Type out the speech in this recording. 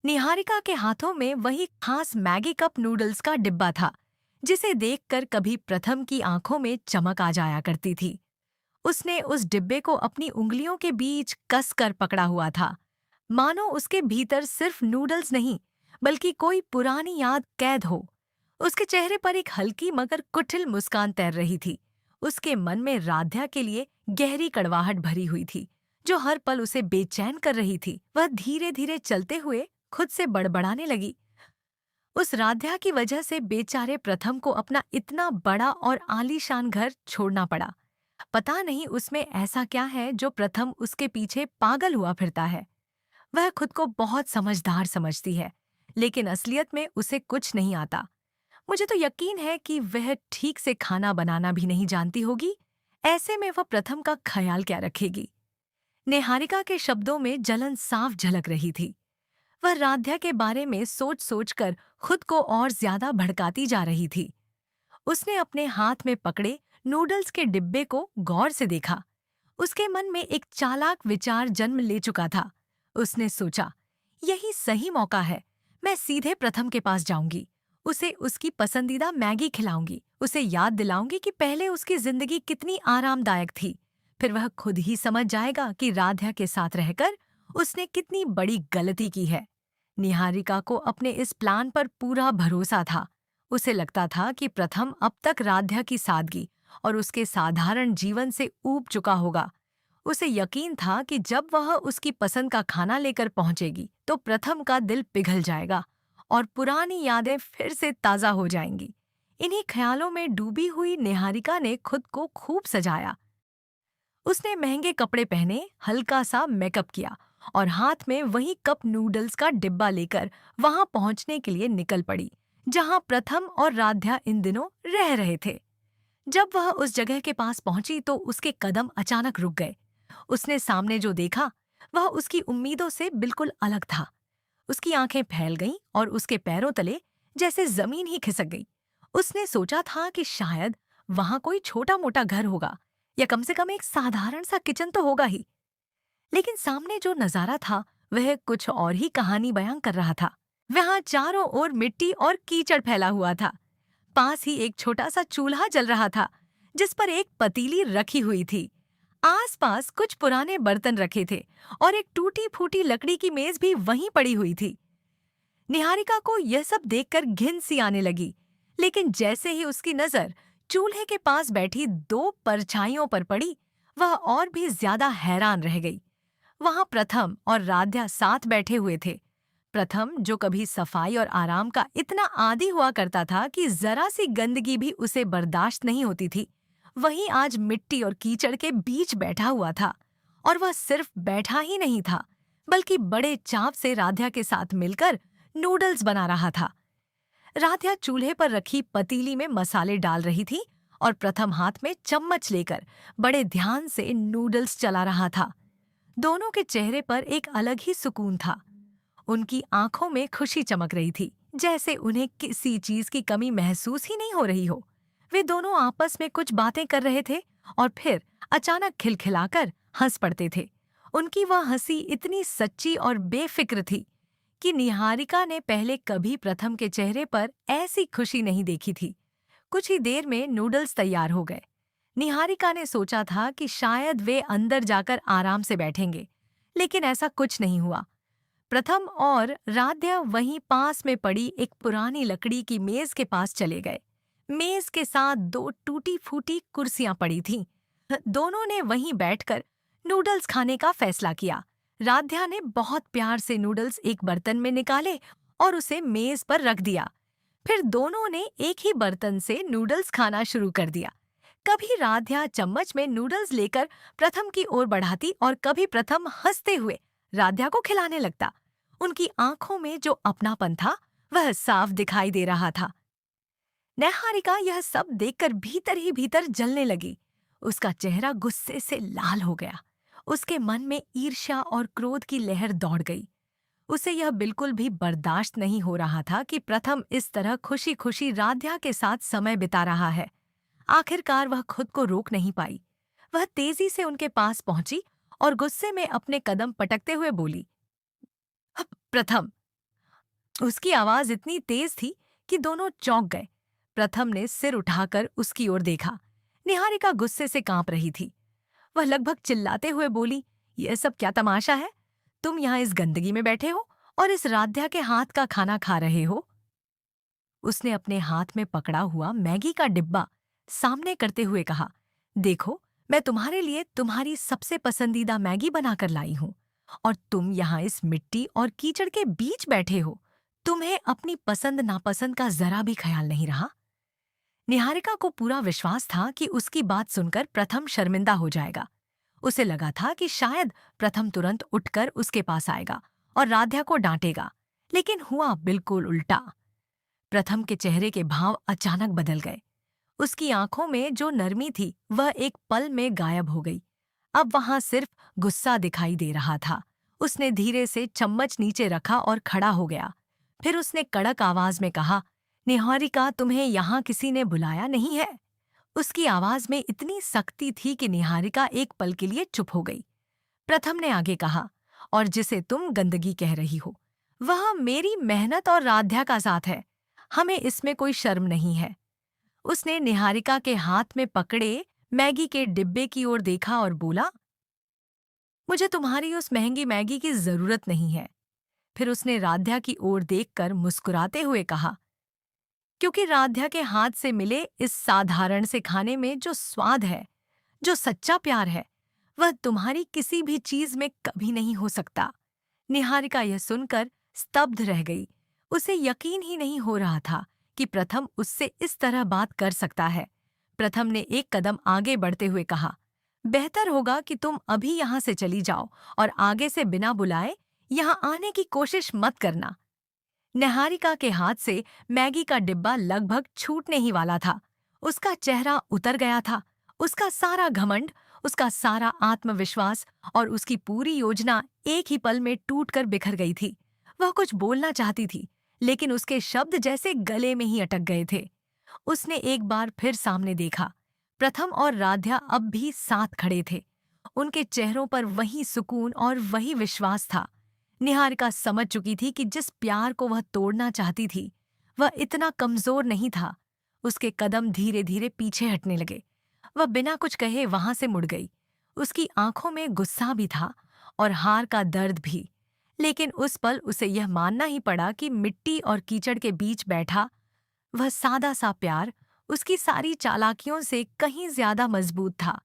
निहारिका के हाथों में वही खास मैगी कप नूडल्स का डिब्बा था, जिसे देखकर कभी प्रथम की आंखों में चमक आ जाया करती थी। उसने उस डिब्बे को अपनी उंगलियों के बीच कस कर पकड़ा हुआ था, मानो उसके भीतर सिर्फ नूडल्स नहीं, बल्कि कोई पुरानी याद कैद हो। उसके चेहरे पर एक हल्की मगर कुटिल मुस्कान तैर रही थी। उसके मन में राध्या के लिए गहरी कड़वाहट भरी हुई थी, जो हर पल उसे बेचैन कर रही थी। वह धीरे धीरे चलते हुए खुद से बड़बड़ाने लगी। उस राध्या की वजह से बेचारे प्रथम को अपना इतना बड़ा और आलीशान घर छोड़ना पड़ा। पता नहीं उसमें ऐसा क्या है जो प्रथम उसके पीछे पागल हुआ फिरता है। वह खुद को बहुत समझदार समझती है, लेकिन असलियत में उसे कुछ नहीं आता। मुझे तो यकीन है कि वह ठीक से खाना बनाना भी नहीं जानती होगी। ऐसे में वह प्रथम का ख्याल क्या रखेगी? नेहारिका के शब्दों में जलन साफ झलक रही थी। वह राध्या के बारे में सोच सोचकर खुद को और ज्यादा भड़काती जा रही थी। उसने अपने हाथ में पकड़े नूडल्स के डिब्बे को गौर से देखा। उसके मन में एक चालाक विचार जन्म ले चुका था। उसने सोचा, यही सही मौका है। मैं सीधे प्रथम के पास जाऊंगी। उसे उसकी पसंदीदा मैगी खिलाऊंगी। उसे याद दिलाऊंगी कि पहले उसकी जिंदगी कितनी आरामदायक थी। फिर वह खुद ही समझ जाएगा कि राध्या के साथ रहकर उसने कितनी बड़ी गलती की है। निहारिका को अपने इस प्लान पर पूरा भरोसा था। उसे लगता था कि प्रथम अब तक राध्या की सादगी और उसके साधारण जीवन से ऊब चुका होगा। उसे यकीन था कि जब वह उसकी पसंद का खाना लेकर पहुंचेगी तो प्रथम का दिल पिघल जाएगा और पुरानी यादें फिर से ताजा हो जाएंगी। इन्हीं ख्यालों में डूबी हुई निहारिका ने खुद को खूब सजाया। उसने महंगे कपड़े पहने, हल्का सा मेकअप किया और हाथ में वही कप नूडल्स का डिब्बा लेकर वहां पहुंचने के लिए निकल पड़ी, जहां प्रथम और राध्या इन दिनों रह रहे थे। जब वह उस जगह के पास पहुंची तो उसके कदम अचानक रुक गए। उसने सामने जो देखा, वह उसकी उम्मीदों से बिल्कुल अलग था। उसकी आंखें फैल गईं और उसके पैरों तले जैसे जमीन ही खिसक गई। उसने सोचा था कि शायद वहां कोई छोटा मोटा घर होगा या कम से कम एक साधारण सा किचन तो होगा ही। लेकिन सामने जो नजारा था वह कुछ और ही कहानी बयां कर रहा था। वहां चारों ओर मिट्टी और कीचड़ फैला हुआ था। पास ही एक छोटा सा चूल्हा जल रहा था, जिस पर एक पतीली रखी हुई थी। आसपास कुछ पुराने बर्तन रखे थे और एक टूटी फूटी लकड़ी की मेज भी वहीं पड़ी हुई थी। निहारिका को यह सब देखकर घिन सी आने लगी, लेकिन जैसे ही उसकी नजर चूल्हे के पास बैठी दो परछाइयों पर पड़ी, वह और भी ज्यादा हैरान रह गई। वहां प्रथम और राध्या साथ बैठे हुए थे। प्रथम, जो कभी सफाई और आराम का इतना आदी हुआ करता था कि जरा सी गंदगी भी उसे बर्दाश्त नहीं होती थी, वहीं आज मिट्टी और कीचड़ के बीच बैठा हुआ था। और वह सिर्फ बैठा ही नहीं था, बल्कि बड़े चाव से राध्या के साथ मिलकर नूडल्स बना रहा था। राध्या चूल्हे पर रखी पतीली में मसाले डाल रही थी और प्रथम हाथ में चम्मच लेकर बड़े ध्यान से नूडल्स चला रहा था। दोनों के चेहरे पर एक अलग ही सुकून था। उनकी आंखों में खुशी चमक रही थी, जैसे उन्हें किसी चीज की कमी महसूस ही नहीं हो रही हो। वे दोनों आपस में कुछ बातें कर रहे थे और फिर अचानक खिलखिलाकर हंस पड़ते थे। उनकी वह हंसी इतनी सच्ची और बेफिक्र थी कि निहारिका ने पहले कभी प्रथम के चेहरे पर ऐसी खुशी नहीं देखी थी। कुछ ही देर में नूडल्स तैयार हो गए। निहारिका ने सोचा था कि शायद वे अंदर जाकर आराम से बैठेंगे, लेकिन ऐसा कुछ नहीं हुआ। प्रथम और राध्या वहीं पास में पड़ी एक पुरानी लकड़ी की मेज के पास चले गए। मेज के साथ दो टूटी फूटी कुर्सियां पड़ी थीं। दोनों ने वहीं बैठकर नूडल्स खाने का फैसला किया। राध्या ने बहुत प्यार से नूडल्स एक बर्तन में निकाले और उसे मेज पर रख दिया। फिर दोनों ने एक ही बर्तन से नूडल्स खाना शुरू कर दिया। कभी राध्या चम्मच में नूडल्स लेकर प्रथम की ओर बढ़ाती और कभी प्रथम हंसते हुए राध्या को खिलाने लगता। उनकी आंखों में जो अपनापन था वह साफ दिखाई दे रहा था। निहारिका यह सब देखकर भीतर ही भीतर जलने लगी। उसका चेहरा गुस्से से लाल हो गया। उसके मन में ईर्ष्या और क्रोध की लहर दौड़ गई। उसे यह बिल्कुल भी बर्दाश्त नहीं हो रहा था कि प्रथम इस तरह खुशी खुशी राध्या के साथ समय बिता रहा है। आखिरकार वह खुद को रोक नहीं पाई। वह तेजी से उनके पास पहुंची और गुस्से में अपने कदम पटकते हुए बोली, प्रथम, उसकी आवाज इतनी तेज थी कि दोनों चौंक गए। प्रथम ने सिर उठाकर उसकी ओर देखा। निहारिका गुस्से से कांप रही थी। वह लगभग चिल्लाते हुए बोली, यह सब क्या तमाशा है? तुम यहाँ इस गंदगी में बैठे हो और इस राध्या के हाथ का खाना खा रहे हो। उसने अपने हाथ में पकड़ा हुआ मैगी का डिब्बा सामने करते हुए कहा, देखो, मैं तुम्हारे लिए तुम्हारी सबसे पसंदीदा मैगी बनाकर लाई हूं और तुम यहाँ इस मिट्टी और कीचड़ के बीच बैठे हो। तुम्हें अपनी पसंद नापसंद का जरा भी ख्याल नहीं रहा। निहारिका को पूरा विश्वास था कि उसकी बात सुनकर प्रथम शर्मिंदा हो जाएगा। उसे लगा था कि शायद प्रथम तुरंत उठकर उसके पास आएगा और राध्या को डांटेगा, लेकिन हुआ बिल्कुल उल्टा। प्रथम के चेहरे के भाव अचानक बदल गए। उसकी आंखों में जो नरमी थी वह एक पल में गायब हो गई। अब वहां सिर्फ गुस्सा दिखाई दे रहा था। उसने धीरे से चम्मच नीचे रखा और खड़ा हो गया। फिर उसने कड़क आवाज में कहा, निहारिका, तुम्हें यहाँ किसी ने बुलाया नहीं है। उसकी आवाज में इतनी सख्ती थी कि निहारिका एक पल के लिए चुप हो गई। प्रथम ने आगे कहा, और जिसे तुम गंदगी कह रही हो वह मेरी मेहनत और राध्या का साथ है। हमें इसमें कोई शर्म नहीं है। उसने निहारिका के हाथ में पकड़े मैगी के डिब्बे की ओर देखा और बोला, मुझे तुम्हारी उस महंगी मैगी की जरूरत नहीं है। फिर उसने राध्या की ओर देखकर मुस्कुराते हुए कहा, क्योंकि राध्या के हाथ से मिले इस साधारण से खाने में जो स्वाद है, जो सच्चा प्यार है, वह तुम्हारी किसी भी चीज में कभी नहीं हो सकता। निहारिका यह सुनकर स्तब्ध रह गई। उसे यकीन ही नहीं हो रहा था कि प्रथम उससे इस तरह बात कर सकता है। प्रथम ने एक कदम आगे बढ़ते हुए कहा, बेहतर होगा कि तुम अभी यहाँ से चली जाओ और आगे से बिना बुलाए यहाँ आने की कोशिश मत करना। निहारिका के हाथ से मैगी का डिब्बा लगभग छूटने ही वाला था। उसका चेहरा उतर गया था। उसका सारा घमंड, उसका सारा आत्मविश्वास और उसकी पूरी योजना एक ही पल में टूटकर बिखर गई थी। वह कुछ बोलना चाहती थी, लेकिन उसके शब्द जैसे गले में ही अटक गए थे। उसने एक बार फिर सामने देखा। प्रथम और राध्या अब भी साथ खड़े थे। उनके चेहरों पर वही सुकून और वही विश्वास था। निहारिका समझ चुकी थी कि जिस प्यार को वह तोड़ना चाहती थी वह इतना कमजोर नहीं था। उसके कदम धीरे धीरे पीछे हटने लगे। वह बिना कुछ कहे वहां से मुड़ गई। उसकी आंखों में गुस्सा भी था और हार का दर्द भी। लेकिन उस पल उसे यह मानना ही पड़ा कि मिट्टी और कीचड़ के बीच बैठा वह सादा सा प्यार उसकी सारी चालाकियों से कहीं ज्यादा मजबूत था।